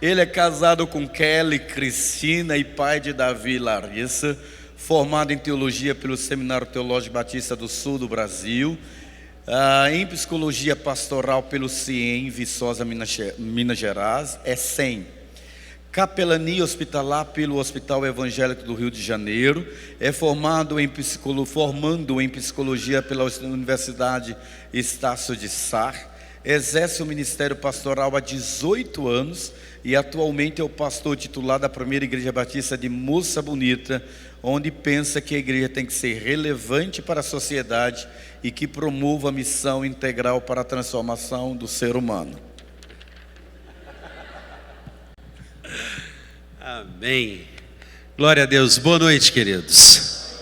Ele é casado com Kelly Cristina e pai de Davi e Larissa, formado em teologia pelo Seminário Teológico Batista do Sul do Brasil, em psicologia pastoral pelo CIEM, Viçosa, Minas Gerais, é 100. Capelania hospitalar pelo Hospital Evangélico do Rio de Janeiro, é formando em psicologia pela Universidade Estácio de Sá, exerce o ministério pastoral há 18 anos e atualmente é o pastor titular da primeira Igreja Batista de Moça Bonita, onde pensa que a igreja tem que ser relevante para a sociedade e que promova a missão integral para a transformação do ser humano. Amém. Glória a Deus. Boa noite, queridos.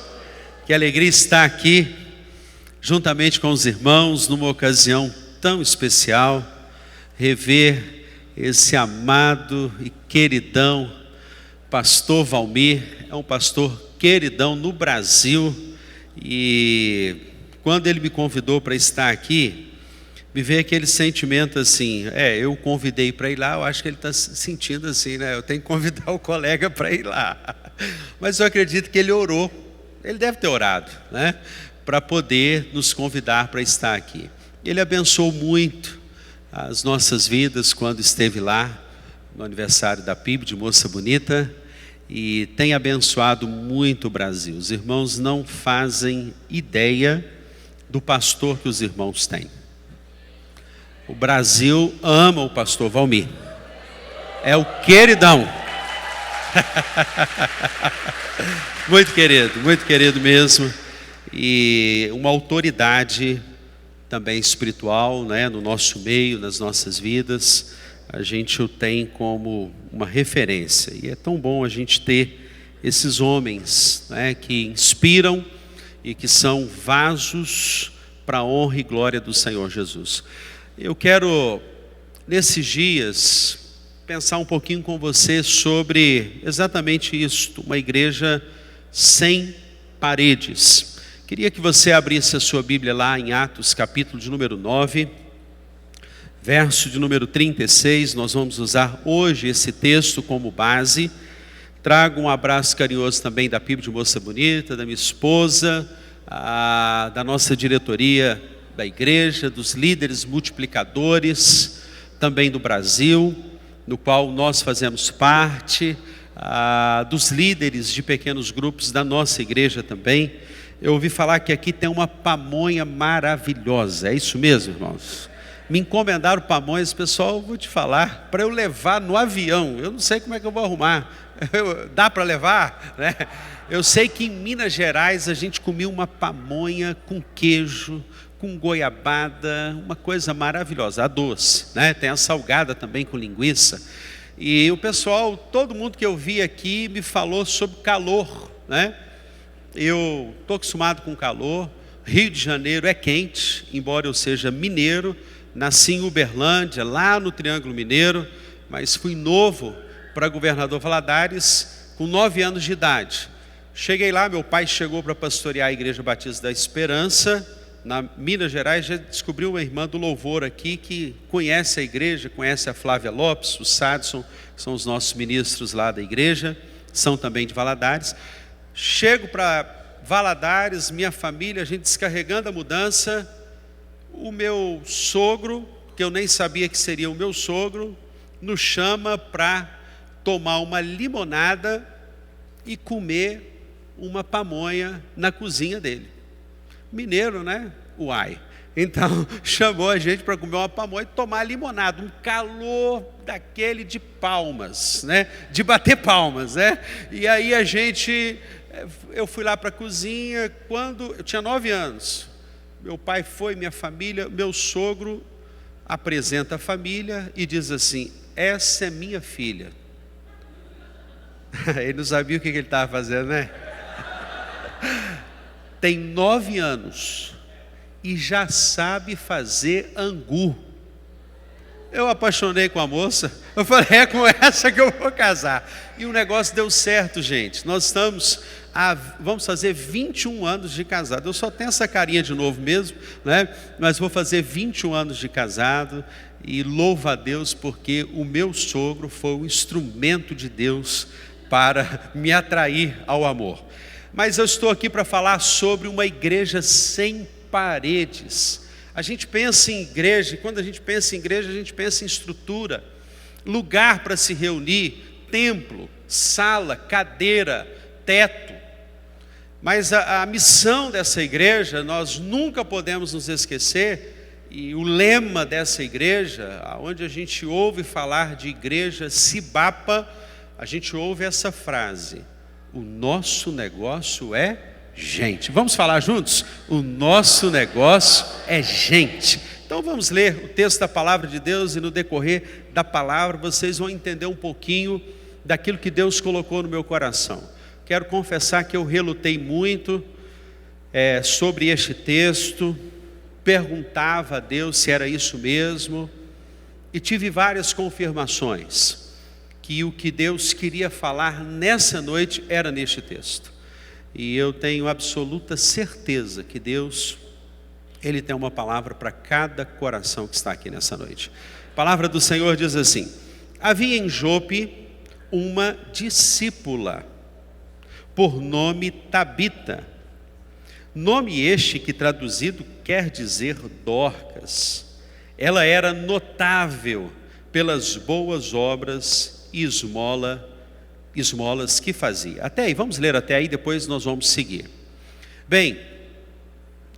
Que alegria estar aqui, juntamente com os irmãos, numa ocasião tão especial, rever esse amado e queridão pastor Valmir. É um pastor queridão no Brasil, e quando ele me convidou para estar aqui, me veio aquele sentimento assim, eu convidei para ir lá, eu acho que ele está sentindo assim, né? Eu tenho que convidar o colega para ir lá. Mas eu acredito que ele orou, ele deve ter orado, né? Para poder nos convidar para estar aqui. Ele abençoou muito as nossas vidas quando esteve lá, no aniversário da PIB de Moça Bonita, e tem abençoado muito o Brasil. Os irmãos não fazem ideia do pastor que os irmãos têm. O Brasil ama o pastor Valmir. É o queridão. Muito querido mesmo. E uma autoridade também espiritual, né, no nosso meio, nas nossas vidas. A gente o tem como uma referência. E é tão bom a gente ter esses homens, né, que inspiram e que são vasos para a honra e glória do Senhor Jesus. Eu quero, nesses dias, pensar um pouquinho com você sobre exatamente isso, uma igreja sem paredes. Queria que você abrisse a sua Bíblia lá em Atos, capítulo de número 9, verso de número 36. Nós vamos usar hoje esse texto como base. Trago um abraço carinhoso também da PIB de Moça Bonita, da minha esposa, da nossa diretoria da igreja, dos líderes multiplicadores, também do Brasil, no qual nós fazemos parte, dos líderes de pequenos grupos da nossa igreja também. Eu ouvi falar que aqui tem uma pamonha maravilhosa, é isso mesmo, irmãos? Me encomendaram pamonhas, pessoal, eu vou te falar, para eu levar no avião. Eu não sei como é que eu vou arrumar. Dá para levar, né? Eu sei que em Minas Gerais a gente comia uma pamonha com queijo, com goiabada, uma coisa maravilhosa, a doce, né? Tem a salgada também com linguiça. E o pessoal, todo mundo que eu vi aqui me falou sobre calor, né? Eu estou acostumado com calor. Rio de Janeiro é quente, embora eu seja mineiro. Nasci em Uberlândia, lá no Triângulo Mineiro, mas fui novo para Governador Valadares com 9 anos de idade. Cheguei lá, meu pai chegou para pastorear a Igreja Batista da Esperança, na Minas Gerais. Já descobri uma irmã do louvor aqui que conhece a igreja, conhece a Flávia Lopes, o Sadson, que são os nossos ministros lá da igreja, são também de Valadares. Chego para Valadares, minha família, a gente descarregando a mudança. O meu sogro, que eu nem sabia que seria o meu sogro, nos chama para tomar uma limonada e comer uma pamonha na cozinha dele. Mineiro, né? Uai. Então, chamou a gente para comer uma pamonha e tomar limonada. Um calor daquele de palmas, né? De bater palmas, né? E aí eu fui lá para a cozinha, quando eu tinha 9 anos. Meu pai foi, minha família, meu sogro apresenta a família e diz assim: essa é minha filha. Ele não sabia o que ele estava fazendo, né? Tem 9 anos e já sabe fazer angu. eu apaixonei com a moça, eu falei, é com essa que eu vou casar. E o negócio deu certo, gente. Nós vamos fazer 21 anos de casado. Eu só tenho essa carinha de novo mesmo, né? Mas vou fazer 21 anos de casado. E louvo a Deus porque o meu sogro foi um instrumento de Deus para me atrair ao amor. Mas eu estou aqui para falar sobre uma igreja sem paredes. A gente pensa em igreja, e quando a gente pensa em igreja, a gente pensa em estrutura, lugar para se reunir, templo, sala, cadeira, teto. Mas a missão dessa igreja, nós nunca podemos nos esquecer, e o lema dessa igreja, onde a gente ouve falar de igreja Cibapa, a gente ouve essa frase: o nosso negócio é gente. Vamos falar juntos? O nosso negócio é gente. Então vamos ler o texto da palavra de Deus, e no decorrer da palavra vocês vão entender um pouquinho daquilo que Deus colocou no meu coração. Quero confessar que eu relutei muito sobre este texto, perguntava a Deus se era isso mesmo, e tive várias confirmações que o que Deus queria falar nessa noite era neste texto. E eu tenho absoluta certeza que Deus, Ele tem uma palavra para cada coração que está aqui nessa noite. A palavra do Senhor diz assim: havia em Jope uma discípula, por nome Tabita, nome este que traduzido quer dizer Dorcas. Ela era notável pelas boas obras e esmolas que fazia. Até aí, vamos ler até aí, depois nós vamos seguir. Bem,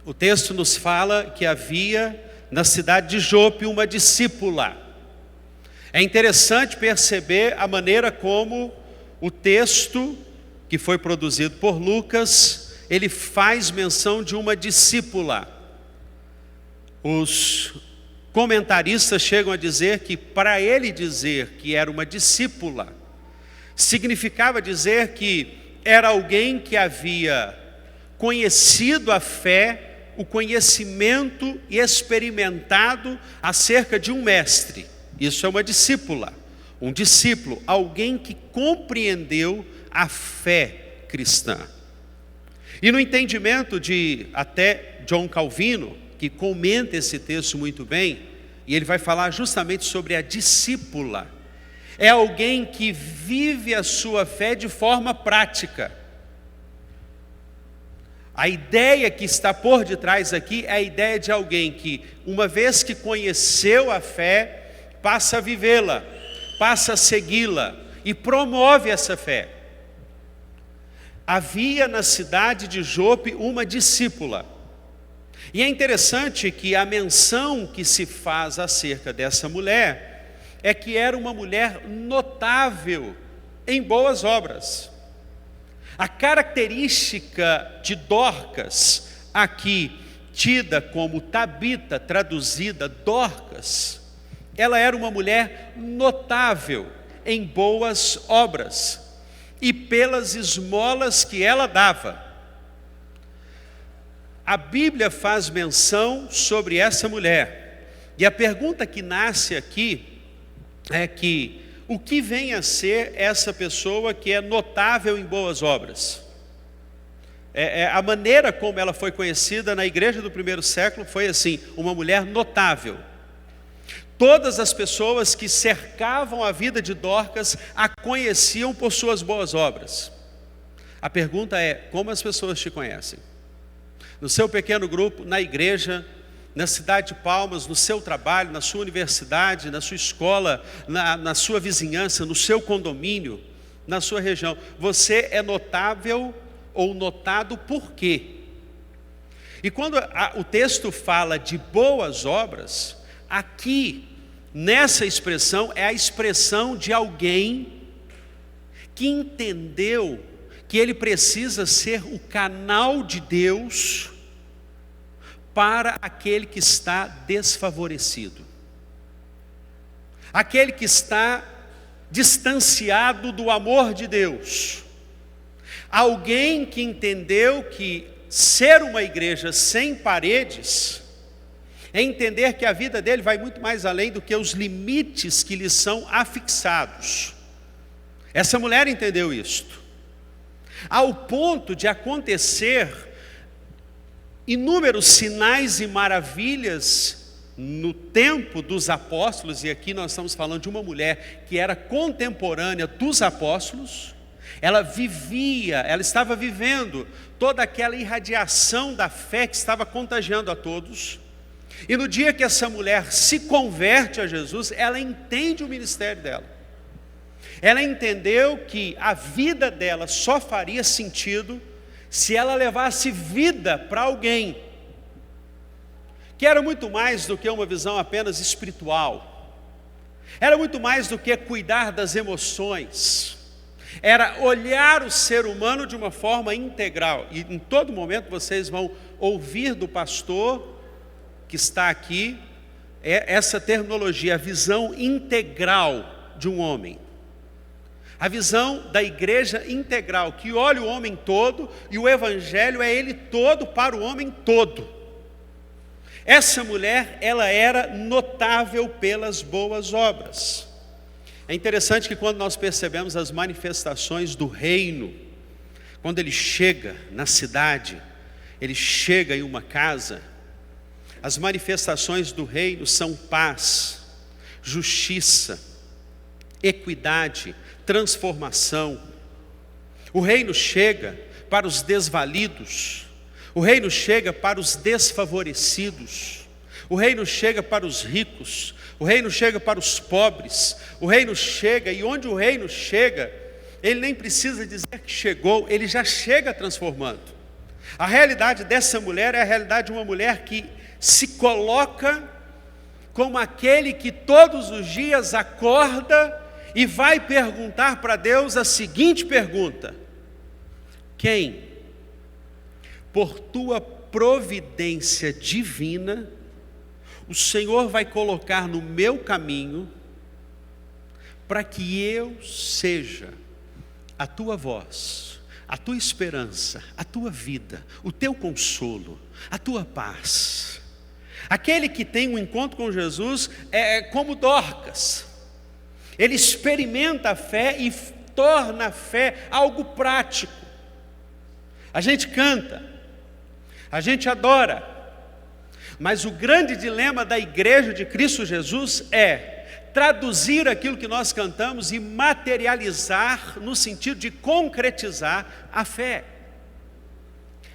o texto nos fala que havia na cidade de Jope uma discípula. É interessante perceber a maneira como o texto que foi produzido por Lucas, ele faz menção de uma discípula. Os comentaristas chegam a dizer que para ele dizer que era uma discípula, significava dizer que era alguém que havia conhecido a fé, o conhecimento e experimentado acerca de um mestre. Isso é uma discípula, um discípulo, alguém que compreendeu a fé cristã. E no entendimento de até John Calvino, que comenta esse texto muito bem, e ele vai falar justamente sobre a discípula, é alguém que vive a sua fé de forma prática. A ideia que está por detrás aqui é a ideia de alguém que, uma vez que conheceu a fé, passa a vivê-la, passa a segui-la e promove essa fé. Havia na cidade de Jope uma discípula. E é interessante que a menção que se faz acerca dessa mulher é que era uma mulher notável em boas obras. A característica de Dorcas, aqui tida como Tabita, traduzida Dorcas, ela era uma mulher notável em boas obras e pelas esmolas que ela dava. A Bíblia faz menção sobre essa mulher, e a pergunta que nasce aqui é que o que vem a ser essa pessoa que é notável em boas obras? A maneira como ela foi conhecida na igreja do primeiro século foi assim: uma mulher notável. Todas as pessoas que cercavam a vida de Dorcas a conheciam por suas boas obras. A pergunta é: como as pessoas te conhecem? No seu pequeno grupo, na igreja, na cidade de Palmas, no seu trabalho, na sua universidade, na sua escola, na sua vizinhança, no seu condomínio, na sua região. Você é notável ou notado por quê? E quando o texto fala de boas obras, aqui, nessa expressão, é a expressão de alguém que entendeu que ele precisa ser o canal de Deus para aquele que está desfavorecido, aquele que está distanciado do amor de Deus, alguém que entendeu que ser uma igreja sem paredes É entender que a vida dele vai muito mais além do que os limites que lhe são afixados. Essa mulher entendeu isto, ao ponto de acontecer inúmeros sinais e maravilhas no tempo dos apóstolos, e aqui nós estamos falando de uma mulher que era contemporânea dos apóstolos. Ela estava vivendo toda aquela irradiação da fé que estava contagiando a todos. E no dia que essa mulher se converte a Jesus, ela entende o ministério dela. Ela entendeu que a vida dela só faria sentido se ela levasse vida para alguém, que era muito mais do que uma visão apenas espiritual, era muito mais do que cuidar das emoções, era olhar o ser humano de uma forma integral. E em todo momento vocês vão ouvir do pastor que está aqui essa terminologia, a visão integral de um homem. A visão da igreja integral, que olha o homem todo, e o evangelho é ele todo para o homem todo. Essa mulher, ela era notável pelas boas obras. É interessante que quando nós percebemos as manifestações do reino, quando ele chega na cidade, ele chega em uma casa, as manifestações do reino são paz, justiça, equidade, transformação. O reino chega para os desvalidos, o reino chega para os desfavorecidos, o reino chega para os ricos, o reino chega para os pobres, o reino chega, e onde o reino chega, ele nem precisa dizer que chegou, ele já chega transformando. A realidade dessa mulher é a realidade de uma mulher que se coloca como aquele que todos os dias acorda e vai perguntar para Deus a seguinte pergunta: quem, por tua providência divina, o Senhor vai colocar no meu caminho, para que eu seja a tua voz, a tua esperança, a tua vida, o teu consolo, a tua paz. Aquele que tem um encontro com Jesus é como Dorcas. Ele experimenta a fé e torna a fé algo prático. A gente canta, a gente adora, mas o grande dilema da igreja de Cristo Jesus é traduzir aquilo que nós cantamos e materializar no sentido de concretizar a fé.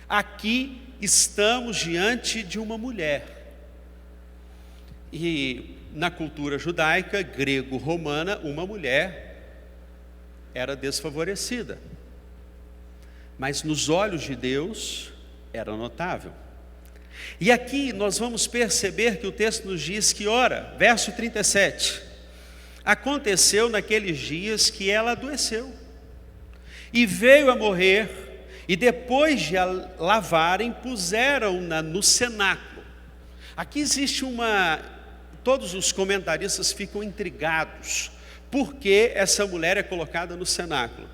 Aqui estamos diante de uma mulher. E na cultura judaica, grego-romana, uma mulher era desfavorecida. Mas nos olhos de Deus era notável. E aqui nós vamos perceber que o texto nos diz que, ora, verso 37, aconteceu naqueles dias que ela adoeceu, e veio a morrer, e depois de a lavarem, puseram-na no cenáculo. Aqui existe todos os comentaristas ficam intrigados, por que essa mulher é colocada no cenáculo?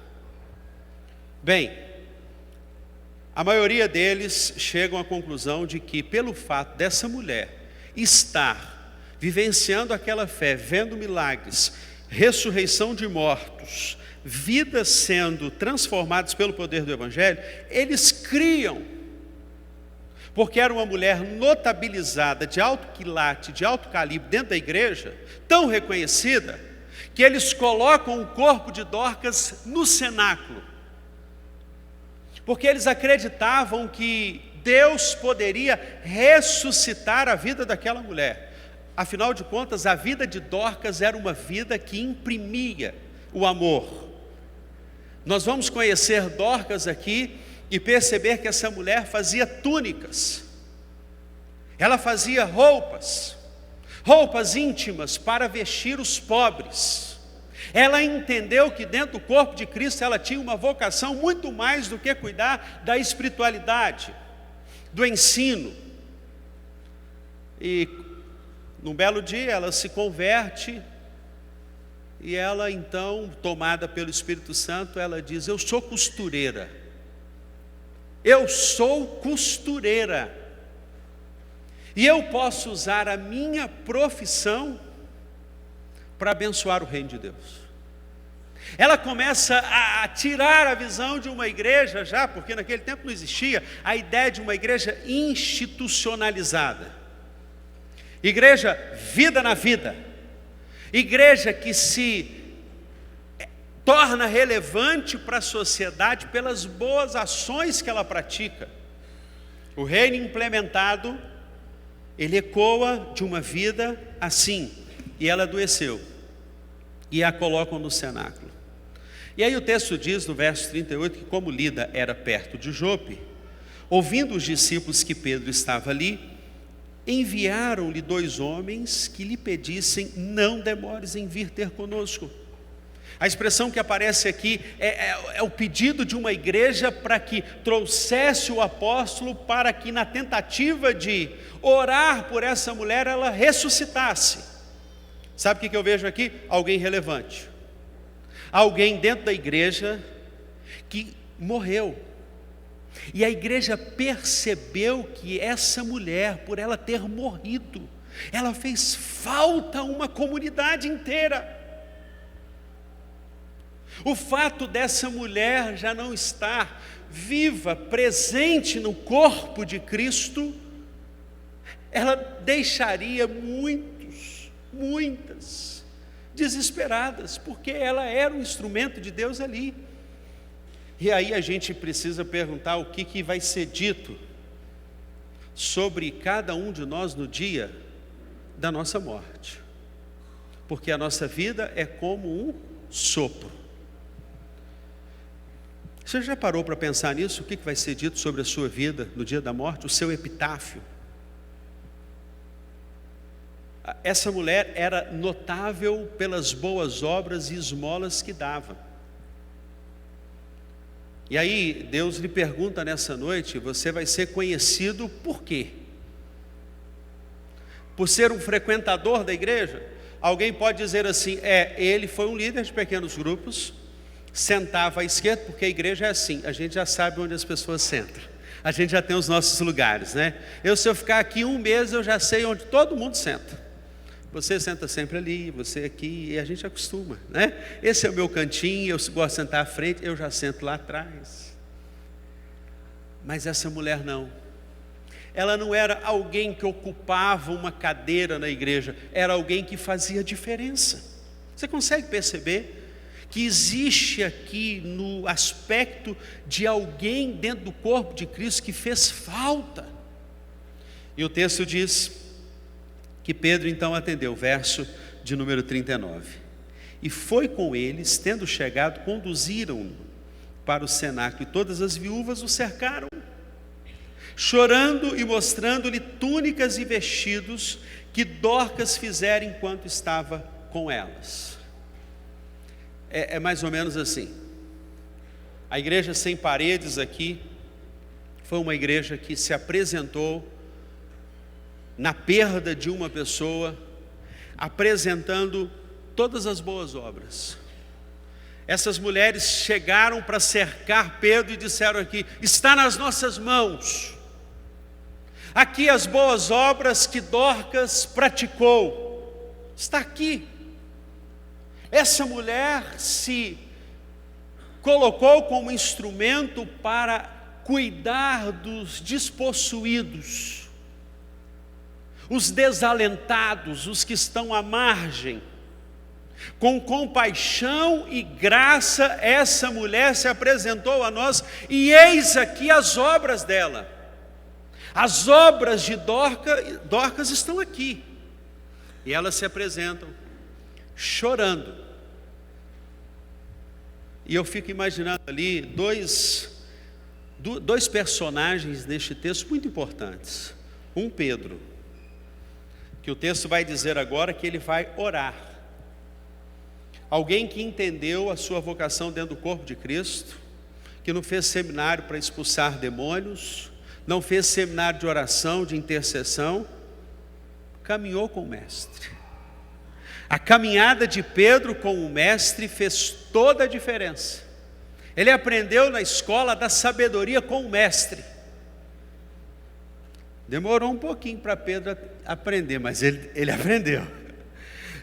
Bem, a maioria deles chegam à conclusão de que, pelo fato dessa mulher estar vivenciando aquela fé, vendo milagres, ressurreição de mortos, vidas sendo transformadas pelo poder do evangelho, eles criam, porque era uma mulher notabilizada, de alto quilate, de alto calibre dentro da igreja, tão reconhecida, que eles colocam o corpo de Dorcas no cenáculo, porque eles acreditavam que Deus poderia ressuscitar a vida daquela mulher. Afinal de contas, a vida de Dorcas era uma vida que imprimia o amor. Nós vamos conhecer Dorcas aqui e perceber que essa mulher fazia túnicas, ela fazia roupas íntimas para vestir os pobres. Ela entendeu que dentro do corpo de Cristo ela tinha uma vocação muito mais do que cuidar da espiritualidade, do ensino. E num belo dia ela se converte, e ela então, tomada pelo Espírito Santo, ela diz: eu sou costureira. Eu sou costureira. E eu posso usar a minha profissão para abençoar o reino de Deus. Ela começa a tirar a visão de uma igreja já, porque naquele tempo não existia a ideia de uma igreja institucionalizada. Igreja vida na vida. Igreja que se torna relevante para a sociedade pelas boas ações que ela pratica. O reino implementado, ele ecoa de uma vida assim. E ela adoeceu. E a colocam no cenáculo. E aí o texto diz no verso 38 que como Lida era perto de Jope, ouvindo os discípulos que Pedro estava ali, enviaram-lhe 2 homens que lhe pedissem: não demores em vir ter conosco. A expressão que aparece aqui é o pedido de uma igreja para que trouxesse o apóstolo para que na tentativa de orar por essa mulher ela ressuscitasse. Sabe o que eu vejo aqui? Alguém relevante. Alguém dentro da igreja que morreu. E a igreja percebeu que essa mulher, por ela ter morrido, ela fez falta a uma comunidade inteira. O fato dessa mulher já não estar viva, presente no corpo de Cristo, ela deixaria muitas desesperadas, porque ela era um instrumento de Deus ali. E aí a gente precisa perguntar o que vai ser dito sobre cada um de nós no dia da nossa morte, porque a nossa vida é como um sopro. Você já parou para pensar nisso? O que vai ser dito sobre a sua vida no dia da morte? O seu epitáfio? Essa mulher era notável pelas boas obras e esmolas que dava. E aí Deus lhe pergunta nessa noite: você vai ser conhecido por quê? Por ser um frequentador da igreja? Alguém pode dizer assim: ele foi um líder de pequenos grupos, sentava à esquerda, porque a igreja é assim, a gente já sabe onde as pessoas sentam, a gente já tem os nossos lugares, né? Se eu ficar aqui um mês, eu já sei onde todo mundo senta. Você senta sempre ali, você aqui, e a gente acostuma, né? Esse é o meu cantinho, eu gosto de sentar à frente, eu já sento lá atrás. Mas essa mulher não. Ela não era alguém que ocupava uma cadeira na igreja, era alguém que fazia diferença. Você consegue perceber que existe aqui no aspecto de alguém dentro do corpo de Cristo que fez falta? E o texto diz que Pedro então atendeu, verso de número 39. E foi com eles, tendo chegado, conduziram-no para o cenáculo, e todas as viúvas o cercaram, chorando e mostrando-lhe túnicas e vestidos que Dorcas fizera enquanto estava com elas. É mais ou menos assim. A igreja sem paredes aqui foi uma igreja que se apresentou na perda de uma pessoa, apresentando todas as boas obras. Essas mulheres chegaram para cercar Pedro e disseram aqui: está nas nossas mãos, aqui as boas obras que Dorcas praticou, está aqui. Essa mulher se colocou como instrumento para cuidar dos despossuídos, os desalentados, os que estão à margem. Com compaixão e graça, essa mulher se apresentou a nós, e eis aqui as obras dela. As obras de Dorcas estão aqui, e elas se apresentam chorando. E eu fico imaginando ali dois personagens neste texto muito importantes. Um, Pedro, que o texto vai dizer agora que ele vai orar. Alguém que entendeu a sua vocação dentro do corpo de Cristo, que não fez seminário para expulsar demônios, não fez seminário de oração, de intercessão, caminhou com o mestre. A caminhada de Pedro com o mestre fez toda a diferença. Ele aprendeu na escola da sabedoria com o mestre. Demorou um pouquinho para Pedro aprender, mas ele aprendeu.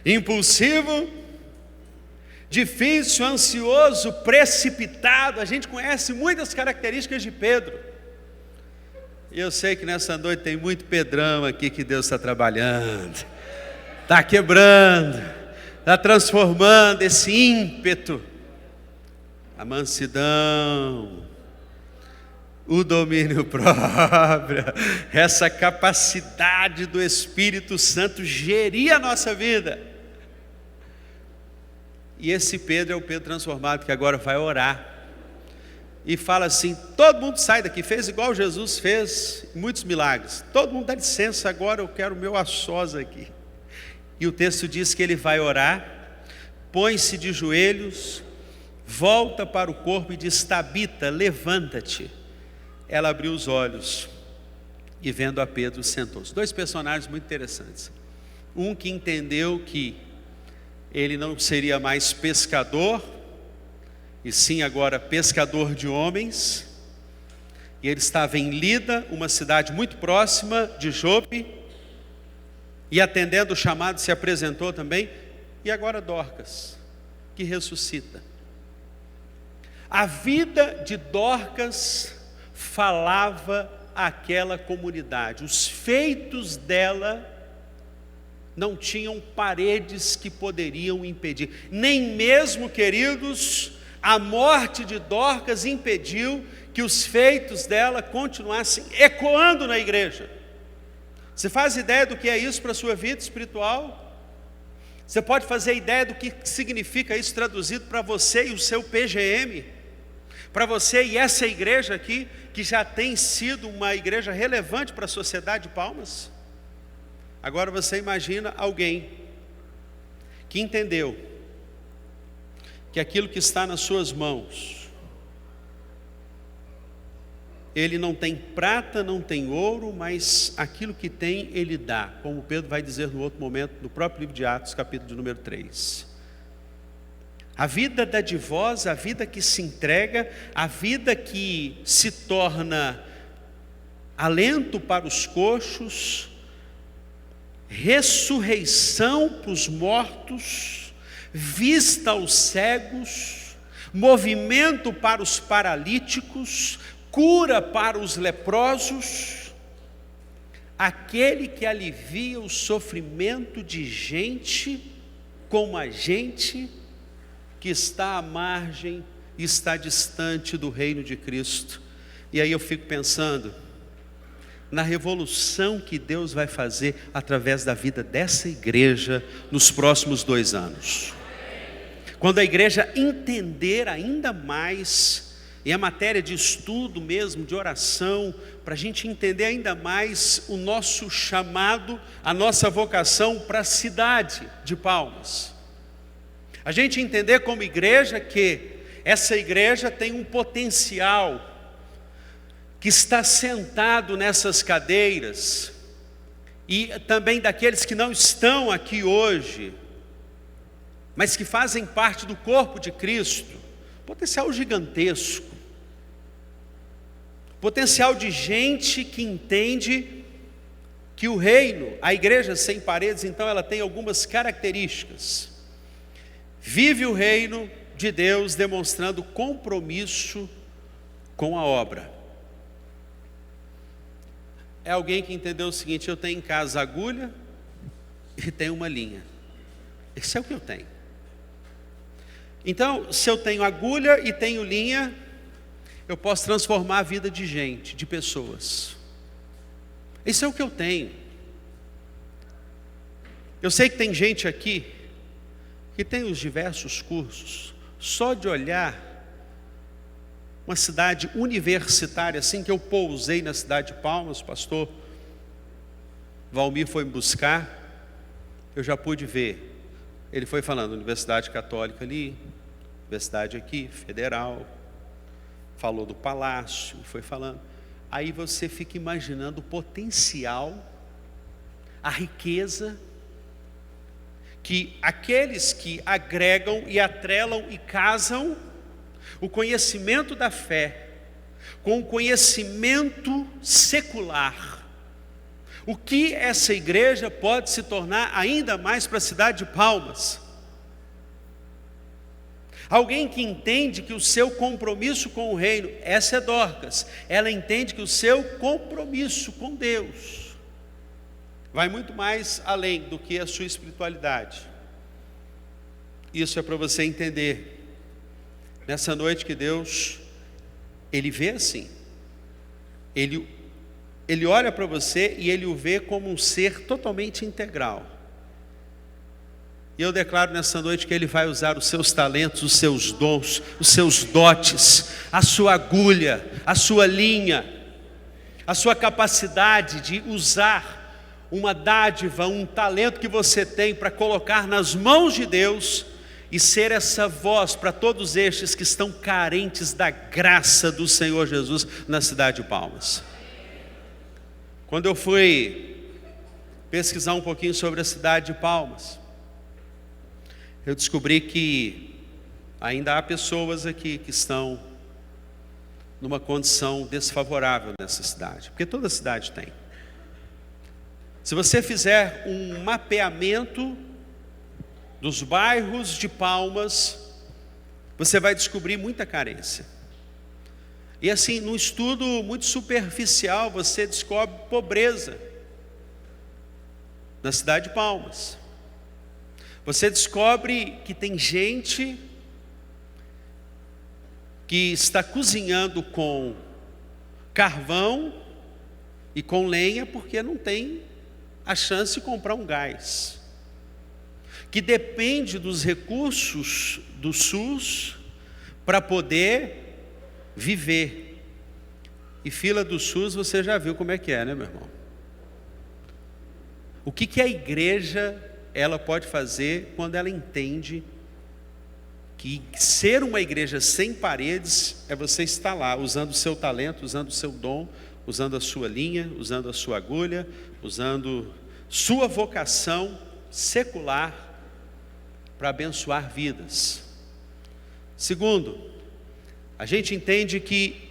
Impulsivo, difícil, ansioso, precipitado. A gente conhece muitas características de Pedro. E eu sei que nessa noite tem muito Pedrão aqui que Deus está trabalhando, está quebrando, está transformando esse ímpeto, a mansidão, o domínio próprio, essa capacidade do Espírito Santo gerir a nossa vida. E esse Pedro é o Pedro transformado que agora vai orar. E fala assim, todo mundo sai daqui, fez igual Jesus fez, muitos milagres. Todo mundo dá licença, agora eu quero o meu a sós aqui. E o texto diz que ele vai orar, põe-se de joelhos, volta para o corpo e diz, Tabita, levanta-te. Ela abriu os olhos e vendo a Pedro sentou-se. Dois personagens muito interessantes. Um que entendeu que ele não seria mais pescador, e sim agora pescador de homens, e ele estava em Lida, uma cidade muito próxima de Jope, e atendendo o chamado se apresentou também, e agora Dorcas, que ressuscita. A vida de Dorcas falava àquela comunidade, os feitos dela não tinham paredes que poderiam impedir, nem mesmo, queridos, a morte de Dorcas impediu que os feitos dela continuassem ecoando na igreja. Você faz ideia do que é isso para a sua vida espiritual? Você pode fazer ideia do que significa isso traduzido para você e o seu PGM? Para você e essa igreja aqui, que já tem sido uma igreja relevante para a sociedade de Palmas? Agora você imagina alguém que entendeu que aquilo que está nas suas mãos, ele não tem prata, não tem ouro, mas aquilo que tem, ele dá, como Pedro vai dizer no outro momento, no próprio livro de Atos, capítulo de número 3. A vida dadivosa, a vida que se entrega, a vida que se torna alento para os coxos, ressurreição para os mortos, vista aos cegos, movimento para os paralíticos, cura para os leprosos, aquele que alivia o sofrimento de gente como a gente que está à margem e está distante do reino de Cristo. E aí eu fico pensando na revolução que Deus vai fazer através da vida dessa igreja nos próximos 2 anos. Quando a igreja entender ainda mais, e a matéria de estudo mesmo, de oração, para a gente entender ainda mais o nosso chamado, a nossa vocação para a cidade de Palmas. A gente entender como igreja que essa igreja tem um potencial, que está sentado nessas cadeiras, e também daqueles que não estão aqui hoje, mas que fazem parte do corpo de Cristo, potencial gigantesco, potencial de gente que entende que o reino, a igreja sem paredes, então ela tem algumas características. Vive o reino de Deus demonstrando compromisso com a obra. É alguém que entendeu o seguinte: eu tenho em casa agulha e tenho uma linha. Esse é o que eu tenho. Então, se eu tenho agulha e tenho linha, eu posso transformar a vida de gente, de pessoas. Esse é o que eu tenho. Eu sei que tem gente aqui que tem os diversos cursos, só de olhar uma cidade universitária, assim que eu pousei na cidade de Palmas, o pastor Valmir foi me buscar, eu já pude ver. Ele foi falando, Universidade Católica ali, Universidade aqui, Federal, falou do Palácio, foi falando. Aí você fica imaginando o potencial, a riqueza, que aqueles que agregam e atrelam e casam o conhecimento da fé com o conhecimento secular, O que essa igreja pode se tornar ainda mais para a cidade de Palmas? Alguém que entende que o seu compromisso com o reino, essa é Dorcas, ela entende que o seu compromisso com Deus vai muito mais além do que a sua espiritualidade. Isso é para você entender, nessa noite, que Deus, Ele vê assim, Ele olha para você e Ele o vê como um ser totalmente integral. E eu declaro nessa noite que Ele vai usar os seus talentos, os seus dons, os seus dotes, a sua agulha, a sua linha, a sua capacidade de usar uma dádiva, um talento que você tem para colocar nas mãos de Deus e ser essa voz para todos estes que estão carentes da graça do Senhor Jesus na cidade de Palmas. Quando eu fui pesquisar um pouquinho sobre a cidade de Palmas, eu descobri que ainda há pessoas aqui que estão numa condição desfavorável nessa cidade, porque toda cidade tem. Se você fizer um mapeamento dos bairros de Palmas, você vai descobrir muita carência. E assim, num estudo muito superficial, você descobre pobreza na cidade de Palmas. Você descobre que tem gente que está cozinhando com carvão e com lenha porque não tem a chance de comprar um gás, que depende dos recursos do SUS para poder viver. E fila do SUS você já viu como é que é, né, meu irmão? O que a igreja ela pode fazer quando ela entende que ser uma igreja sem paredes é você estar lá, usando o seu talento, usando o seu dom, usando a sua linha, usando a sua agulha, usando sua vocação secular para abençoar vidas. Segundo, a gente entende que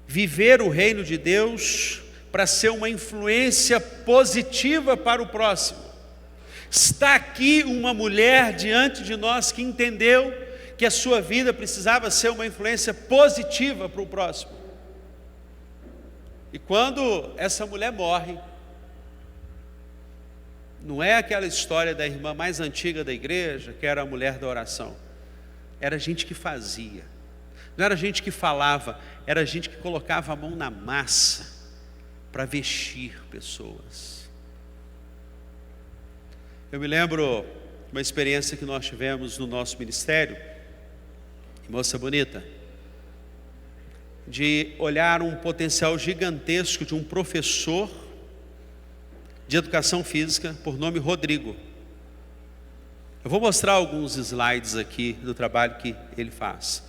viver o reino de Deus para ser uma influência positiva para o próximo. Está aqui uma mulher diante de nós que entendeu que a sua vida precisava ser uma influência positiva para o próximo. E quando essa mulher morre, não é aquela história da irmã mais antiga da igreja, que era a mulher da oração. Era gente que fazia. Não era gente que falava, era gente que colocava a mão na massa para vestir pessoas. Eu me lembro de uma experiência que nós tivemos no nosso ministério, em Moça Bonita, de olhar um potencial gigantesco de um professor de educação física por nome Rodrigo. Eu vou mostrar alguns slides aqui do trabalho que ele faz.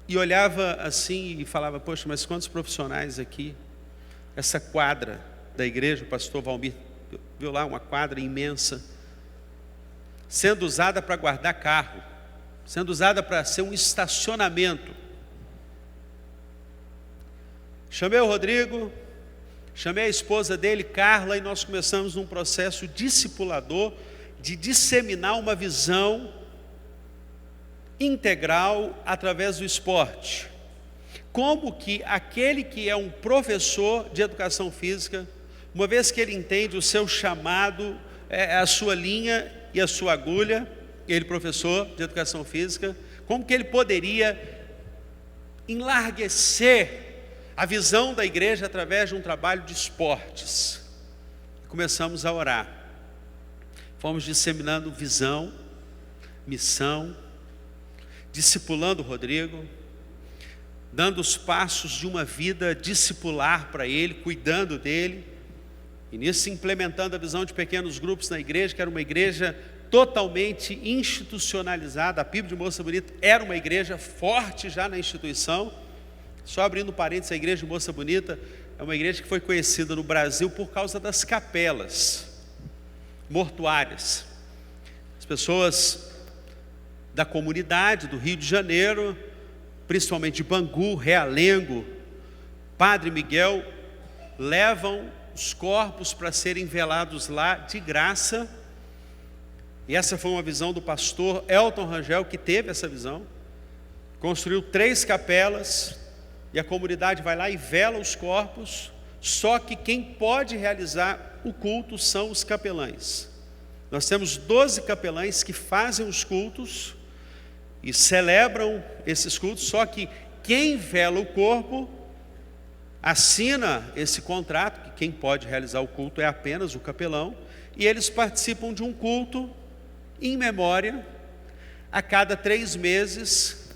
E olhava assim e falava, poxa, mas quantos profissionais aqui? Essa quadra da igreja, o pastor Valmir viu lá uma quadra imensa, sendo usada para guardar carro, sendo usada para ser um estacionamento. Chamei o Rodrigo, chamei a esposa dele, Carla, e nós começamos um processo discipulador de disseminar uma visão integral através do esporte. Como que aquele que é um professor de educação física, uma vez que ele entende o seu chamado, a sua linha e a sua agulha, ele professor de educação física, como que ele poderia enlarguecer a visão da igreja através de um trabalho de esportes. Começamos a orar, fomos disseminando visão, missão, discipulando o Rodrigo, dando os passos de uma vida discipular para ele, cuidando dele, e nisso implementando a visão de pequenos grupos na igreja, que era uma igreja totalmente institucionalizada. A PIB de Moça Bonita era uma igreja forte já na instituição. Só abrindo parênteses, a igreja de Moça Bonita é uma igreja que foi conhecida no Brasil por causa das capelas mortuárias. As pessoas da comunidade do Rio de Janeiro, principalmente de Bangu, Realengo, Padre Miguel levam os corpos para serem velados lá de graça. E essa foi uma visão do pastor Elton Rangel, que teve essa visão. Construiu 3 capelas e a comunidade vai lá e vela os corpos. Só que quem pode realizar o culto são os capelães. Nós temos 12 capelães que fazem os cultos e celebram esses cultos, só que quem vela o corpo assina esse contrato, que quem pode realizar o culto é apenas o capelão, e eles participam de um culto em memória a cada 3 meses,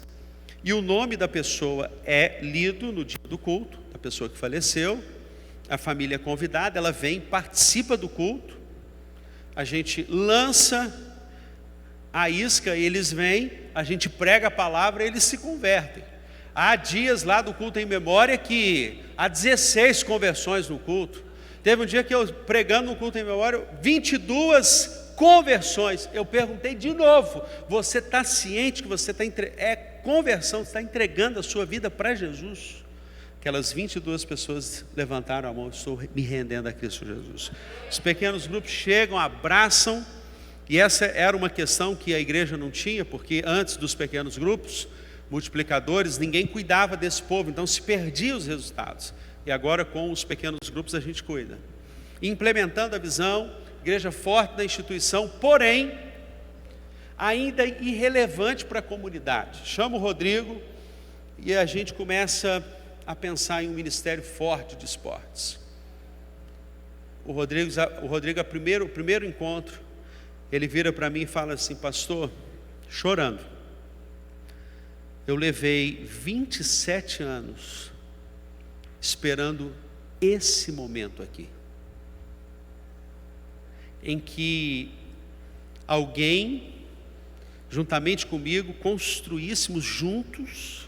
e o nome da pessoa é lido no dia do culto, da pessoa que faleceu, a família é convidada, ela vem, participa do culto, a gente lança a isca, eles vêm, a gente prega a palavra, eles se convertem. Há dias lá do culto em memória que há 16 conversões no culto. Teve um dia que eu pregando no culto em memória, 22 conversões. Eu perguntei de novo, você está ciente que você está conversão, você está entregando a sua vida para Jesus? Aquelas 22 pessoas levantaram a mão, estou me rendendo a Cristo Jesus. Os pequenos grupos chegam, abraçam, e essa era uma questão que a igreja não tinha, porque antes dos pequenos grupos, multiplicadores, ninguém cuidava desse povo, então se perdia os resultados. E agora com os pequenos grupos a gente cuida. Implementando a visão, igreja forte da instituição, porém, ainda irrelevante para a comunidade. Chama o Rodrigo e a gente começa a pensar em um ministério forte de esportes. O Rodrigo o primeiro encontro, ele vira para mim e fala assim: pastor, chorando, eu levei 27 anos esperando esse momento aqui, em que alguém, juntamente comigo, construíssemos juntos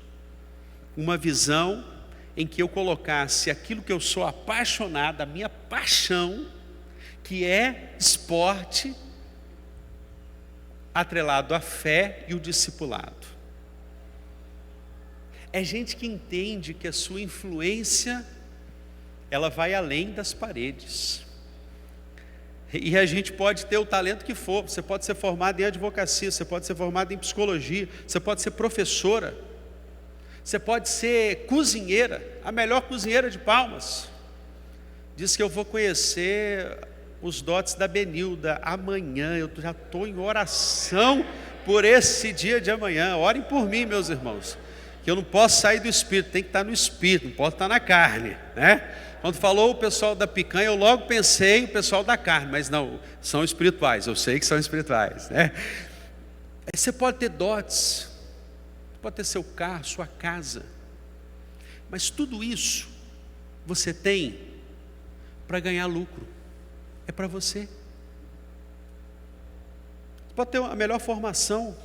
uma visão em que eu colocasse aquilo que eu sou apaixonado, a minha paixão, que é esporte, atrelado à fé e o discipulado. É gente que entende que a sua influência, ela vai além das paredes. E a gente pode ter o talento que for, você pode ser formado em advocacia, você pode ser formado em psicologia, você pode ser professora, você pode ser cozinheira, a melhor cozinheira de Palmas. Diz que eu vou conhecer os dotes da Benilda amanhã, eu já estou em oração por esse dia de amanhã. Orem por mim, meus irmãos, que eu não posso sair do Espírito, tem que estar no Espírito, não pode estar na carne, né? Quando falou o pessoal da picanha, eu logo pensei o pessoal da carne, mas não, são espirituais, eu sei que são espirituais, né? Aí você pode ter dotes, pode ter seu carro, sua casa, mas tudo isso você tem para ganhar lucro, é para você. Você pode ter a melhor formação,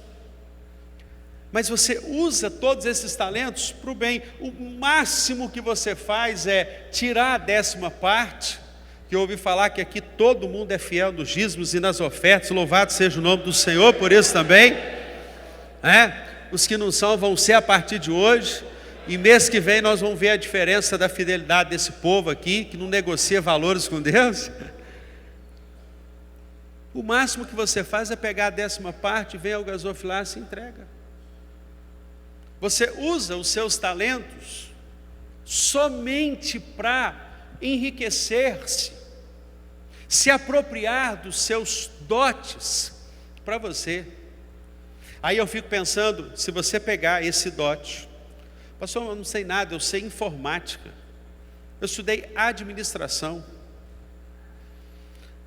mas você usa todos esses talentos para o bem. O máximo que você faz é tirar a 10ª parte, que eu ouvi falar que aqui todo mundo é fiel nos dízimos e nas ofertas, louvado seja o nome do Senhor por isso também, né? Os que não são vão ser a partir de hoje, e mês que vem nós vamos ver a diferença da fidelidade desse povo aqui, que não negocia valores com Deus. O máximo que você faz é pegar a 10ª parte, vem ao gasofilar e se entrega. Você usa os seus talentos somente para enriquecer-se, se apropriar dos seus dotes para você. Aí eu fico pensando, se você pegar esse dote, pastor, eu não sei nada, eu sei informática, eu estudei administração,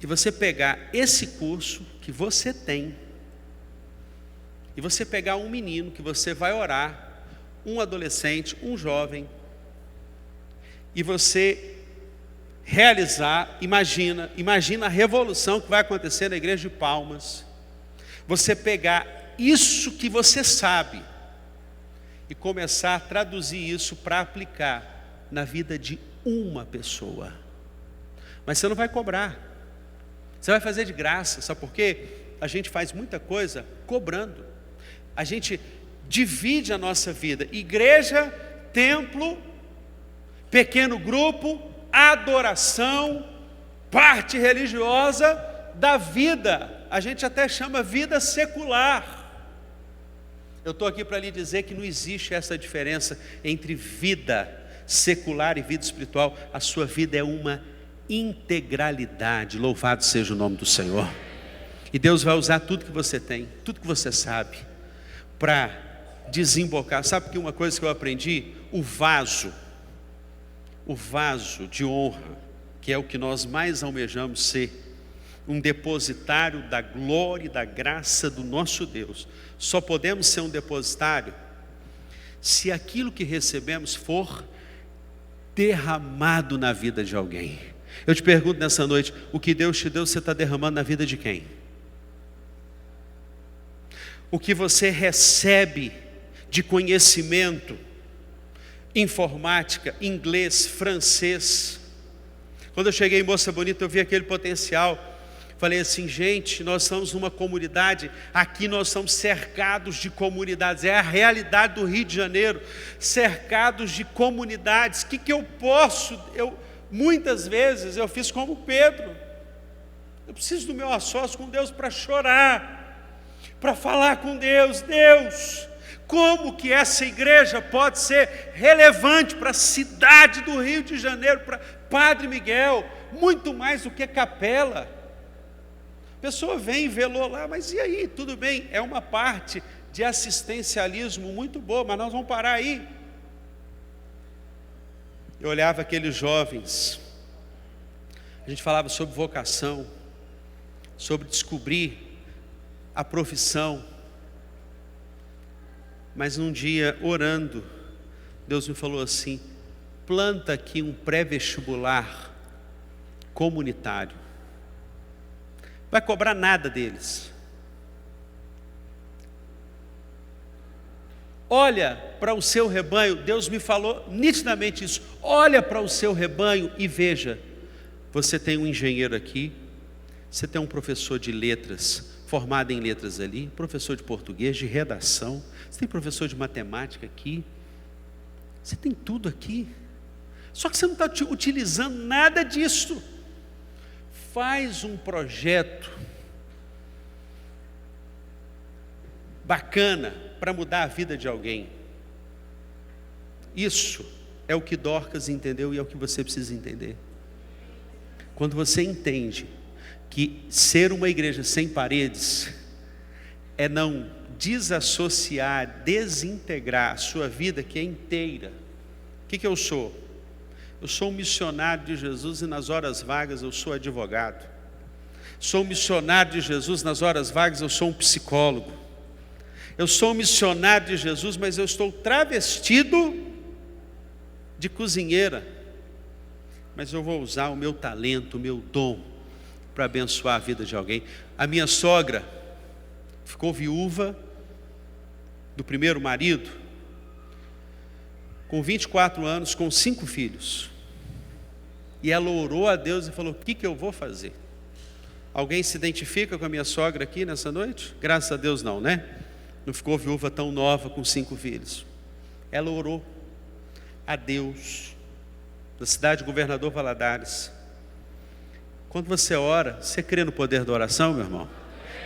e você pegar esse curso que você tem, e você pegar um menino que você vai orar, um adolescente, um jovem, e você realizar, imagina a revolução que vai acontecer na igreja de Palmas, você pegar isso que você sabe e começar a traduzir isso para aplicar na vida de uma pessoa. Mas você não vai cobrar, você vai fazer de graça. Sabe por quê? A gente faz muita coisa cobrando. A gente divide a nossa vida, igreja, templo, pequeno grupo, adoração, parte religiosa da vida. A gente até chama vida secular. Eu estou aqui para lhe dizer que não existe essa diferença entre vida secular e vida espiritual. A sua vida é uma integralidade. Louvado seja o nome do Senhor. E Deus vai usar tudo que você tem, tudo que você sabe, para desembocar. Sabe que uma coisa que eu aprendi? O vaso de honra, que é o que nós mais almejamos ser, um depositário da glória e da graça do nosso Deus. Só podemos ser um depositário se aquilo que recebemos for derramado na vida de alguém. Eu te pergunto nessa noite, o que Deus te deu, você está derramando na vida de quem? O que você recebe de conhecimento, informática, inglês, francês. Quando eu cheguei em Moça Bonita, eu vi aquele potencial. Falei assim, gente, nós estamos numa comunidade, aqui nós estamos cercados de comunidades, é a realidade do Rio de Janeiro, cercados de comunidades. O que eu posso? Muitas vezes eu fiz como Pedro, eu preciso do meu assócio com Deus para chorar, para falar com Deus. Deus, como que essa igreja pode ser relevante para a cidade do Rio de Janeiro, para Padre Miguel, muito mais do que capela? A pessoa vem e velou lá, mas e aí? Tudo bem, é uma parte de assistencialismo muito boa, mas nós vamos parar aí. Eu olhava aqueles jovens, a gente falava sobre vocação, sobre descobrir a profissão, mas num dia, orando, Deus me falou assim, planta aqui um pré-vestibular comunitário. Vai cobrar nada deles. Olha para o seu rebanho, Deus me falou nitidamente isso. Olha para o seu rebanho e veja, você tem um engenheiro aqui, você tem um professor de letras, formado em letras ali, professor de português, de redação, você tem professor de matemática aqui, você tem tudo aqui, só que você não está utilizando nada disso. Faz um projeto bacana para mudar a vida de alguém. Isso é o que Dorcas entendeu e é o que você precisa entender. Quando você entende que ser uma igreja sem paredes é não desassociar, desintegrar a sua vida que é inteira. O que eu sou? Eu sou um missionário de Jesus e nas horas vagas eu sou advogado. Sou um missionário de Jesus, nas horas vagas eu sou um psicólogo. Eu sou um missionário de Jesus, mas eu estou travestido de cozinheira. Mas eu vou usar o meu talento, o meu dom, para abençoar a vida de alguém. A minha sogra ficou viúva do primeiro marido, com 24 anos, com 5 filhos. E ela orou a Deus e falou, o que eu vou fazer? Alguém se identifica com a minha sogra aqui nessa noite? Graças a Deus não, né? Não ficou viúva tão nova com 5 filhos. Ela orou a Deus, da cidade de Governador Valadares. Quando você ora, você crê no poder da oração, meu irmão?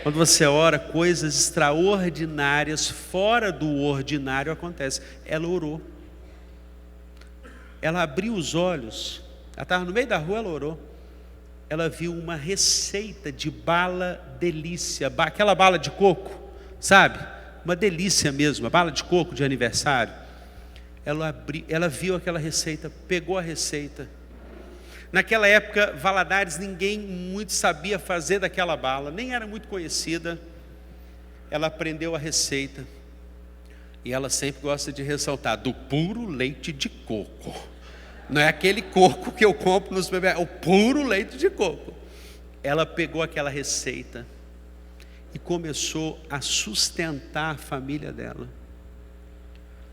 Quando você ora, coisas extraordinárias, fora do ordinário acontecem. Ela orou. Ela abriu os olhos, ela estava no meio da rua, ela orou. Ela viu uma receita de bala delícia, aquela bala de coco, sabe? Uma delícia mesmo, a bala de coco de aniversário. Ela viu aquela receita, pegou a receita. Naquela época, Valadares, ninguém muito sabia fazer daquela bala, nem era muito conhecida. Ela aprendeu a receita. E ela sempre gosta de ressaltar, do puro leite de coco. Não é aquele coco que eu compro no supermercado, é o puro leite de coco. Ela pegou aquela receita e começou a sustentar a família dela.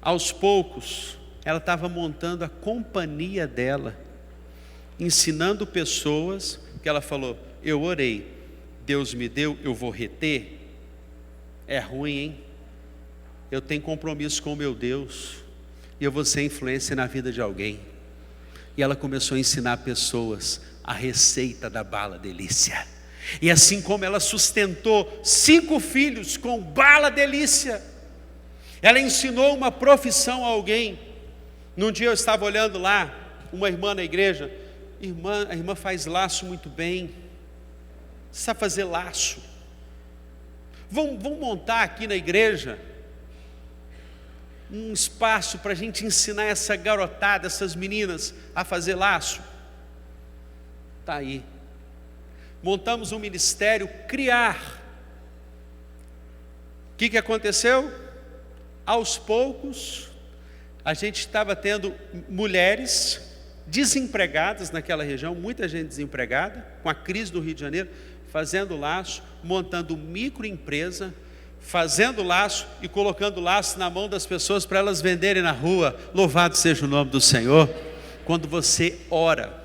Aos poucos, ela estava montando a companhia dela, ensinando pessoas, que ela falou, eu orei, Deus me deu, eu vou reter? É ruim, hein? Eu tenho compromisso com o meu Deus, e eu vou ser influência na vida de alguém. E ela começou a ensinar pessoas a receita da bala delícia. E assim como ela sustentou 5 filhos com bala delícia, ela ensinou uma profissão a alguém. Num dia eu estava olhando lá, uma irmã na igreja, a irmã faz laço muito bem, sabe fazer laço. Vamos montar aqui na igreja um espaço para a gente ensinar essa garotada, essas meninas a fazer laço. Está aí. Montamos um ministério, criar. O que aconteceu? Aos poucos, a gente estava tendo mulheres desempregadas naquela região, muita gente desempregada, com a crise do Rio de Janeiro, fazendo laço, montando microempresa, fazendo laço e colocando laço na mão das pessoas para elas venderem na rua. Louvado seja o nome do Senhor. Quando você ora,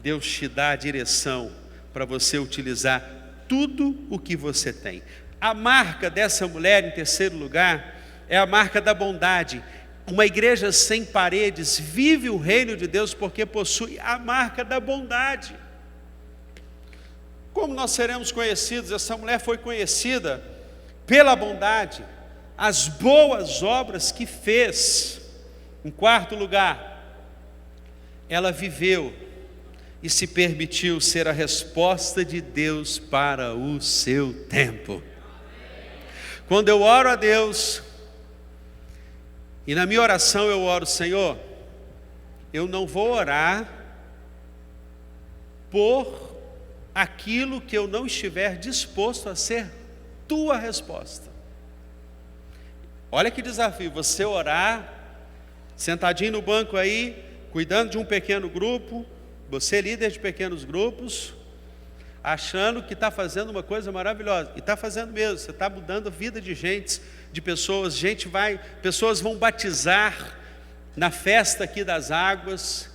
Deus te dá a direção para você utilizar tudo o que você tem. A marca dessa mulher, em terceiro lugar, é a marca da bondade. Uma igreja sem paredes vive o reino de Deus porque possui a marca da bondade. Como nós seremos conhecidos? Essa mulher foi conhecida pela bondade, as boas obras que fez. Em quarto lugar, ela viveu e se permitiu ser a resposta de Deus para o seu tempo. Quando eu oro a Deus, e na minha oração eu oro: Senhor, eu não vou orar por aquilo que eu não estiver disposto a ser tua resposta. Olha que desafio, você orar, sentadinho no banco aí, cuidando de um pequeno grupo, você líder de pequenos grupos, achando que está fazendo uma coisa maravilhosa, e está fazendo mesmo, você está mudando a vida de gente, de pessoas, pessoas vão batizar na festa aqui das águas,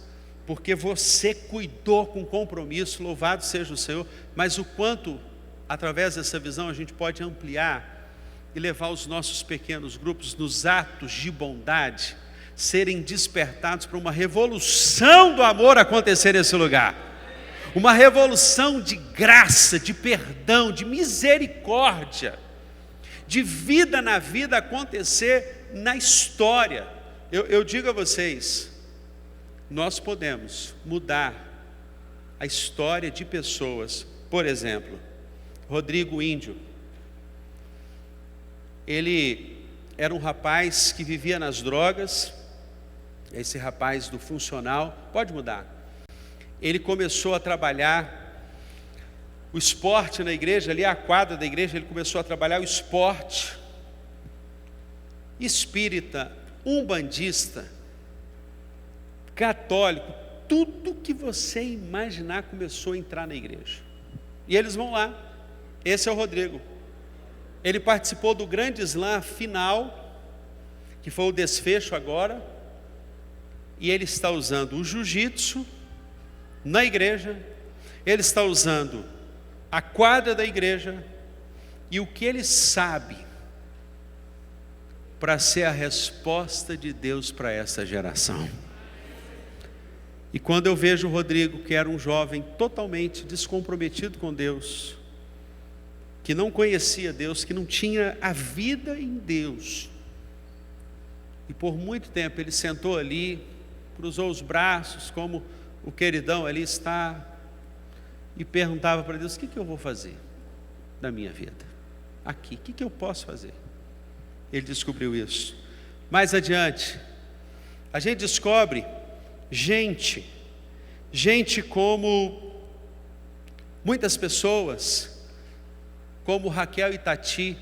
porque você cuidou com compromisso, louvado seja o Senhor. Mas o quanto, através dessa visão, a gente pode ampliar e levar os nossos pequenos grupos nos atos de bondade, serem despertados para uma revolução do amor acontecer nesse lugar. Uma revolução de graça, de perdão, de misericórdia, de vida na vida acontecer na história. Eu digo a vocês, nós podemos mudar a história de pessoas. Por exemplo, Rodrigo Índio, ele era um rapaz que vivia nas drogas, esse rapaz do funcional, pode mudar. Ele começou a trabalhar o esporte na igreja, ali a quadra da igreja, ele começou a trabalhar o esporte, espírita, umbandista, católico, tudo que você imaginar começou a entrar na igreja. E eles vão lá. Esse é o Rodrigo. Ele participou do grande slam final, que foi o desfecho agora, e ele está usando o jiu-jitsu na igreja, ele está usando a quadra da igreja, e o que ele sabe para ser a resposta de Deus para essa geração. E quando eu vejo o Rodrigo, que era um jovem totalmente descomprometido com Deus, que não conhecia Deus, que não tinha a vida em Deus, e por muito tempo ele sentou ali, cruzou os braços, como o queridão ali está, e perguntava para Deus: o que eu vou fazer da minha vida? Aqui, o que eu posso fazer? Ele descobriu isso. Mais adiante, a gente descobre gente como muitas pessoas, como Raquel e Tati,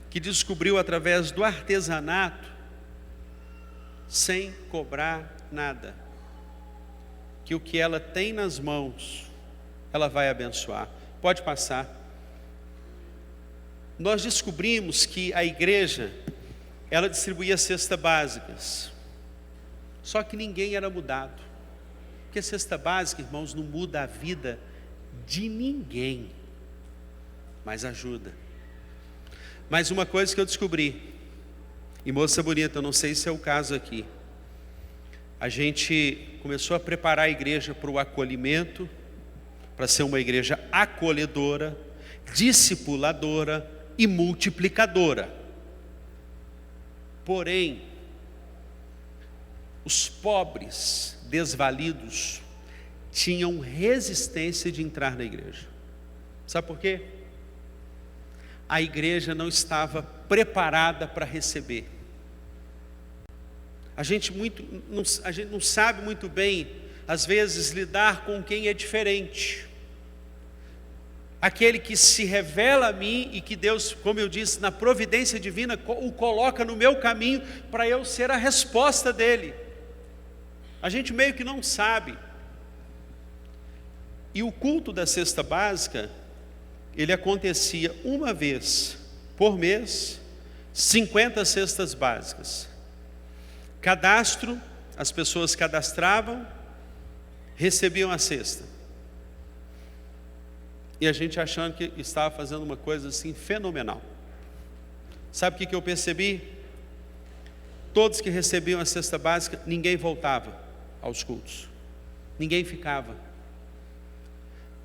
que descobriu através do artesanato, sem cobrar nada, que o que ela tem nas mãos, ela vai abençoar. Pode passar. Nós descobrimos que a igreja, ela distribuía cestas básicas, só que ninguém era mudado, porque cesta básica, irmãos, não muda a vida de ninguém, mas ajuda. Mas uma coisa que eu descobri, e moça bonita, eu não sei se é o caso aqui, a gente começou a preparar a igreja para o acolhimento, para ser uma igreja acolhedora, discipuladora e multiplicadora. Porém, os pobres, desvalidos, tinham resistência de entrar na igreja. Sabe por quê? A igreja não estava preparada para receber. A gente não sabe muito bem, às vezes, lidar com quem é diferente. Aquele que se revela a mim e que Deus, como eu disse, na providência divina, o coloca no meu caminho para eu ser a resposta dele. A gente meio que não sabe. E o culto da cesta básica, ele acontecia uma vez por mês, 50 cestas básicas. Cadastro, as pessoas cadastravam, recebiam a cesta. E a gente achando que estava fazendo uma coisa assim fenomenal. Sabe o que eu percebi? Todos que recebiam a cesta básica, ninguém voltava aos cultos. Ninguém ficava.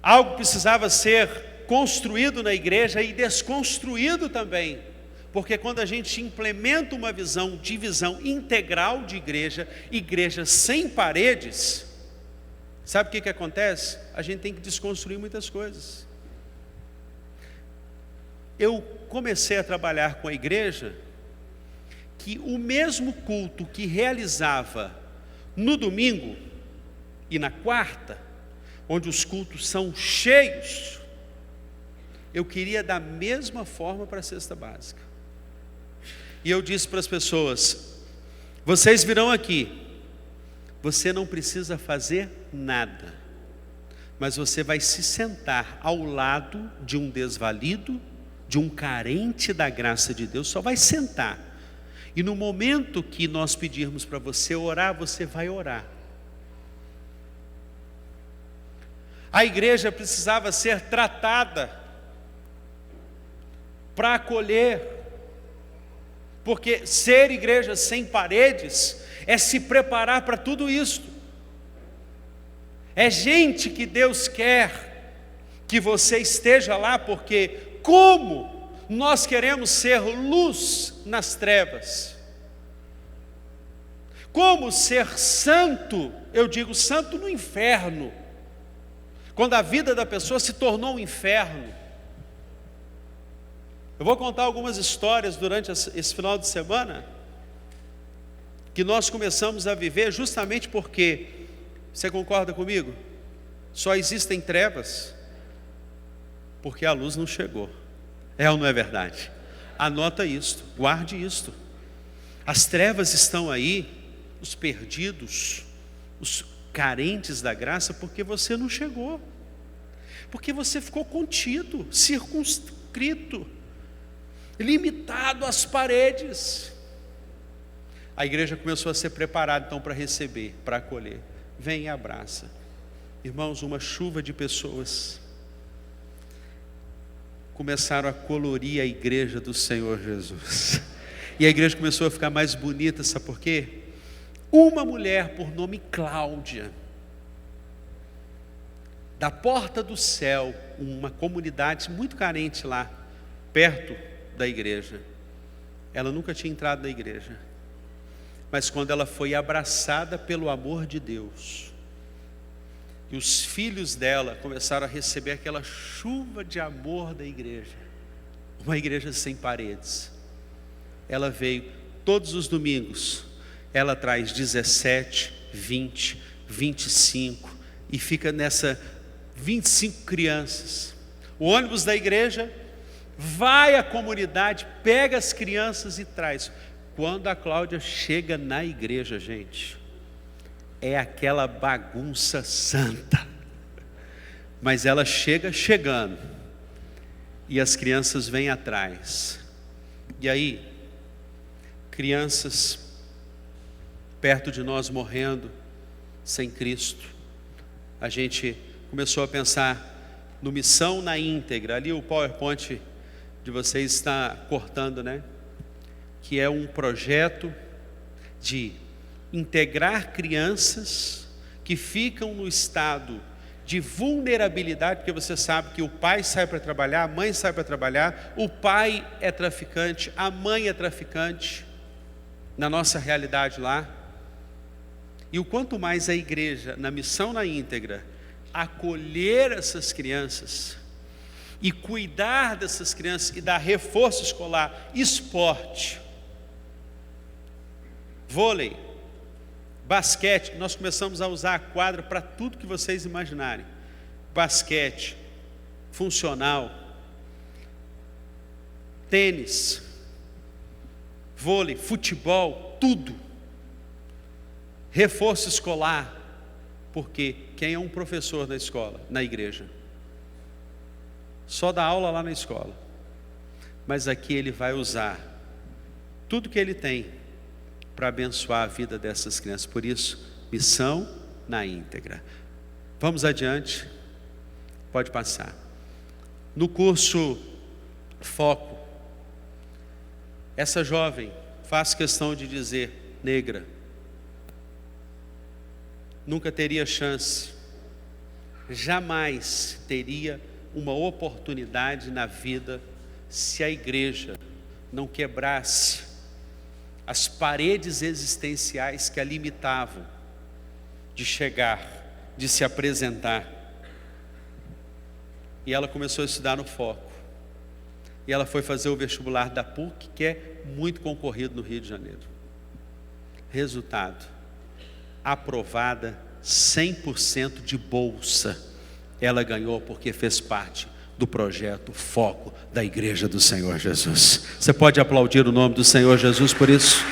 Algo precisava ser construído na igreja e desconstruído também. Porque quando a gente implementa uma visão de visão integral de igreja, igreja sem paredes, sabe o que acontece? A gente tem que desconstruir muitas coisas. Eu comecei a trabalhar com a igreja que o mesmo culto que realizava no domingo e na quarta, onde os cultos são cheios, eu queria da mesma forma para a cesta básica. E eu disse para as pessoas: vocês virão aqui, você não precisa fazer nada, mas você vai se sentar ao lado de um desvalido, de um carente da graça de Deus, só vai sentar. E no momento que nós pedirmos para você orar, você vai orar. A igreja precisava ser tratada para acolher, porque ser igreja sem paredes é se preparar para tudo isso. É gente que Deus quer que você esteja lá, porque como nós queremos ser luz nas trevas, como ser santo, eu digo santo no inferno, quando a vida da pessoa se tornou um inferno. Eu vou contar algumas histórias durante esse final de semana, que nós começamos a viver justamente porque, você concorda comigo? Só existem trevas porque a luz não chegou. É ou não é verdade? Anota isto, guarde isto. As trevas estão aí, os perdidos, os carentes da graça, porque você não chegou, porque você ficou contido, circunscrito, limitado às paredes. A igreja começou a ser preparada então para receber, para acolher. Vem e abraça. Irmãos, uma chuva de pessoas começaram a colorir a igreja do Senhor Jesus. E a igreja começou a ficar mais bonita, sabe por quê? Uma mulher por nome Cláudia, da Porta do Céu, uma comunidade muito carente lá, perto da igreja. Ela nunca tinha entrado na igreja, mas quando ela foi abraçada pelo amor de Deus, e os filhos dela começaram a receber aquela chuva de amor da igreja, uma igreja sem paredes. Ela veio todos os domingos, ela traz 17, 20, 25 e fica nessa 25 crianças. O ônibus da igreja vai à comunidade, pega as crianças e traz. Quando a Cláudia chega na igreja, gente, é aquela bagunça santa, mas ela chega chegando, e as crianças vêm atrás. E aí, crianças perto de nós morrendo sem Cristo. A gente começou a pensar no Missão na Íntegra. Ali o PowerPoint de vocês está cortando, né? Que é um projeto de integrar crianças que ficam no estado de vulnerabilidade, porque você sabe que o pai sai para trabalhar, a mãe sai para trabalhar, o pai é traficante, a mãe é traficante, na nossa realidade lá. E o quanto mais a igreja, na missão na íntegra, acolher essas crianças e cuidar dessas crianças e dar reforço escolar, esporte, vôlei, basquete, nós começamos a usar a quadra para tudo que vocês imaginarem. Basquete, funcional, tênis, vôlei, futebol, tudo. Reforço escolar, porque quem é um professor na escola, na igreja? Só dá aula lá na escola. Mas aqui ele vai usar tudo que ele tem para abençoar a vida dessas crianças. Por isso, missão na íntegra. Vamos adiante. Pode passar. No curso Foco, essa jovem, faço questão de dizer, negra, nunca teria chance, jamais teria uma oportunidade na vida se a igreja não quebrasse as paredes existenciais que a limitavam de chegar, de se apresentar. E ela começou a estudar no Foco. E ela foi fazer o vestibular da PUC, que é muito concorrido no Rio de Janeiro. Resultado: aprovada, 100% de bolsa. Ela ganhou porque fez parte do projeto Foco da Igreja do Senhor Jesus. Você pode aplaudir o nome do Senhor Jesus por isso?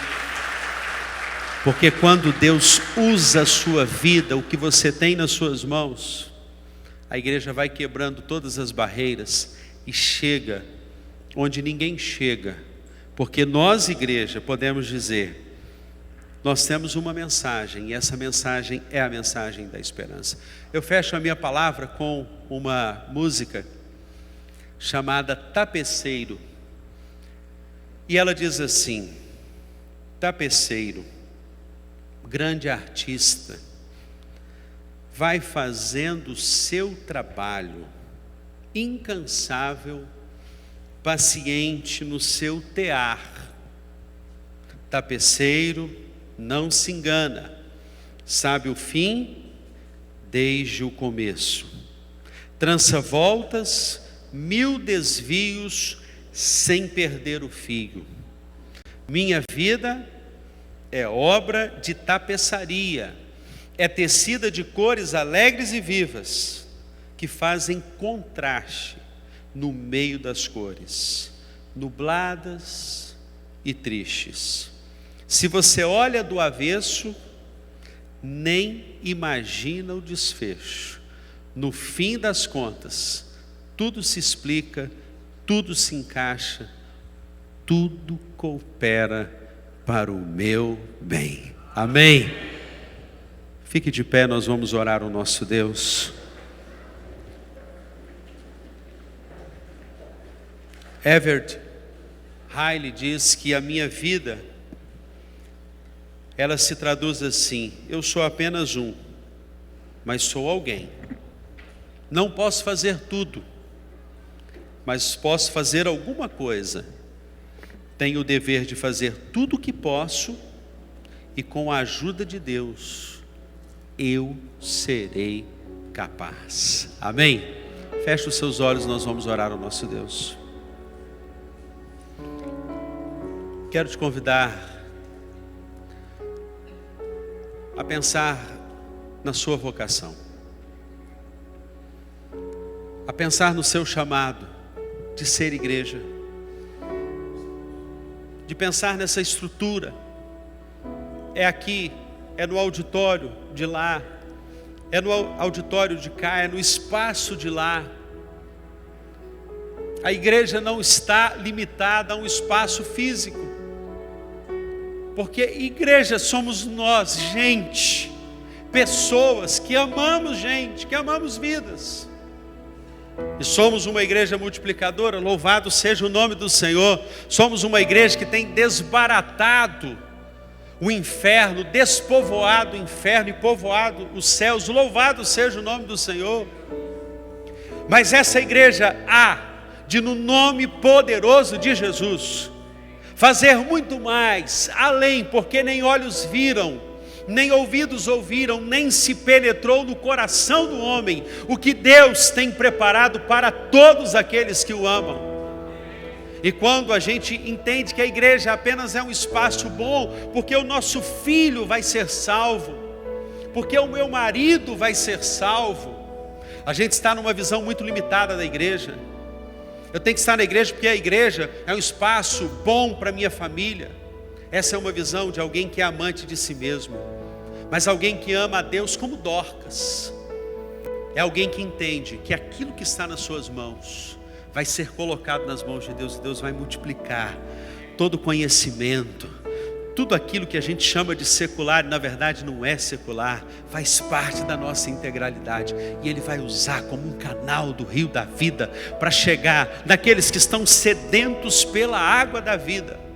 Porque quando Deus usa a sua vida, o que você tem nas suas mãos, a igreja vai quebrando todas as barreiras e chega onde ninguém chega. Porque nós, igreja, podemos dizer, nós temos uma mensagem, e essa mensagem é a mensagem da esperança. Eu fecho a minha palavra com uma música chamada Tapeceiro. E ela diz assim: tapeceiro, grande artista, vai fazendo o seu trabalho, incansável, paciente no seu tear. Tapeceiro não se engana, sabe o fim desde o começo. Trança voltas, 1000 desvios, sem perder o fio. Minha vida é obra de tapeçaria, é tecida de cores alegres e vivas, que fazem contraste no meio das cores, nubladas e tristes. Se você olha do avesso, nem imagina o desfecho. No fim das contas, tudo se explica, tudo se encaixa, tudo coopera para o meu bem. Amém? Fique de pé, nós vamos orar ao nosso Deus. Everett Riley diz que a minha vida, ela se traduz assim: eu sou apenas um, mas sou alguém. Não posso fazer tudo, mas posso fazer alguma coisa. Tenho o dever de fazer tudo o que posso, e com a ajuda de Deus, eu serei capaz. Amém? Feche os seus olhos, nós vamos orar ao nosso Deus. Quero te convidar a pensar na sua vocação, a pensar no seu chamado de ser igreja, de pensar nessa estrutura. É aqui, é no auditório de lá, é no auditório de cá, é no espaço de lá. A igreja não está limitada a um espaço físico, porque igreja somos nós, gente, pessoas que amamos gente, que amamos vidas. E somos uma igreja multiplicadora, louvado seja o nome do Senhor. Somos uma igreja que tem desbaratado o inferno, despovoado o inferno e povoado os céus. Louvado seja o nome do Senhor. Mas essa igreja há de, no nome poderoso de Jesus, fazer muito mais, além, porque nem olhos viram, nem ouvidos ouviram, nem se penetrou no coração do homem o que Deus tem preparado para todos aqueles que o amam. E quando a gente entende que a igreja apenas é um espaço bom, porque o nosso filho vai ser salvo, porque o meu marido vai ser salvo, a gente está numa visão muito limitada da igreja. Eu tenho que estar na igreja porque a igreja é um espaço bom para a minha família. Essa é uma visão de alguém que é amante de si mesmo, mas alguém que ama a Deus como Dorcas. É alguém que entende que aquilo que está nas suas mãos vai ser colocado nas mãos de Deus, e Deus vai multiplicar todo conhecimento, tudo aquilo que a gente chama de secular, na verdade não é secular, faz parte da nossa integralidade, e Ele vai usar como um canal do rio da vida, para chegar naqueles que estão sedentos pela água da vida.